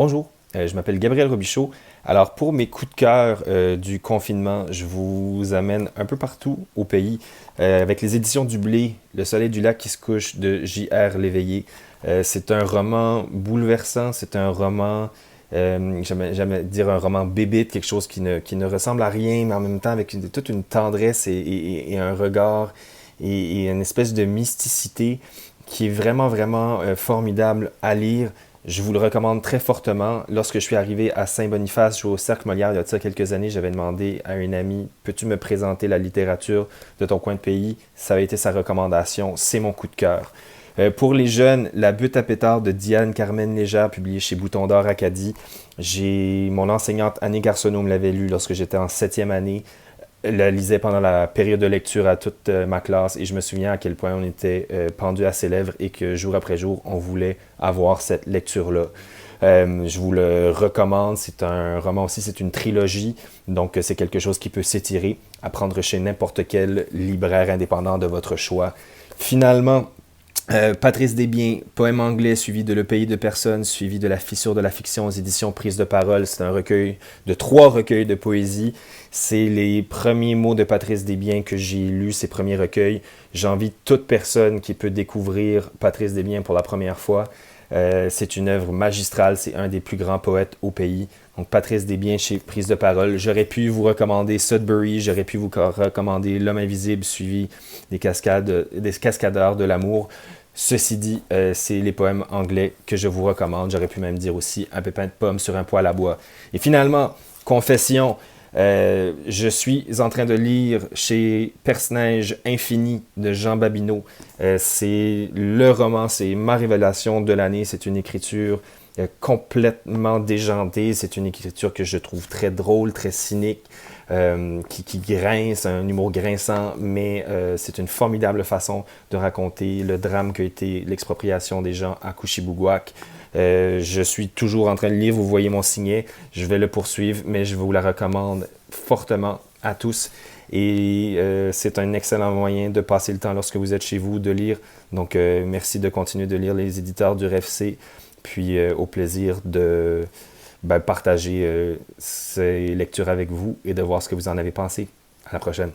Bonjour, je m'appelle Gabriel Robichaud. Alors pour mes coups de cœur du confinement, je vous amène un peu partout au pays avec les éditions du Blé, Le Soleil du lac qui se couche de J.R. Léveillé. C'est un roman bouleversant, c'est un roman, j'aime dire un roman bébite, quelque chose qui ne ressemble à rien, mais en même temps avec toute une tendresse et un regard et une espèce de mysticité qui est vraiment formidable à lire. Je vous le recommande très fortement. Lorsque je suis arrivé à Saint-Boniface, jouer au Cercle Molière, il y a de ça quelques années, j'avais demandé à un ami, peux-tu me présenter la littérature de ton coin de pays? Ça avait été sa recommandation. C'est mon coup de cœur. Pour les jeunes, La butte à pétard de Diane Carmen Légère, publié chez Bouton d'Or Acadie. Mon enseignante Annie Garçonneau me l'avait lu lorsque j'étais en septième année. La lisais pendant la période de lecture à toute ma classe et je me souviens à quel point on était pendu à ses lèvres et que jour après jour, on voulait avoir cette lecture-là. Je vous le recommande, c'est un roman aussi, c'est une trilogie, donc c'est quelque chose qui peut s'étirer, à prendre chez n'importe quel libraire indépendant de votre choix. Finalement, Patrice Desbiens, poème anglais suivi de Le pays de personnes, suivi de La fissure de la fiction aux éditions Prise de parole. C'est un recueil de 3 recueils de poésie. C'est les premiers mots de Patrice Desbiens que j'ai lus, ces premiers recueils. J'envie toute personne qui peut découvrir Patrice Desbiens pour la première fois. C'est une œuvre magistrale, c'est un des plus grands poètes au pays. Donc Patrice Desbiens chez Prise de parole. J'aurais pu vous recommander Sudbury, j'aurais pu vous recommander L'homme invisible suivi des cascadeurs de l'amour. Ceci dit, c'est les poèmes anglais que je vous recommande. J'aurais pu même dire aussi Un pépin de pomme sur un poêle à bois. Et finalement, confession, je suis en train de lire chez Perce-Neige Infini de Jean Babineau. C'est le roman, c'est ma révélation de l'année. C'est une écriture complètement déjantée. C'est une écriture que je trouve très drôle, très cynique, qui grince, un humour grinçant, mais c'est une formidable façon de raconter le drame qu'a été l'expropriation des gens à Couchibougouac. Je suis toujours en train de lire, vous voyez mon signet, je vais le poursuivre, mais je vous la recommande fortement à tous. Et c'est un excellent moyen de passer le temps lorsque vous êtes chez vous, de lire. Donc merci de continuer de lire les éditeurs du RFC, puis au plaisir de partager ces lectures avec vous et de voir ce que vous en avez pensé. À la prochaine.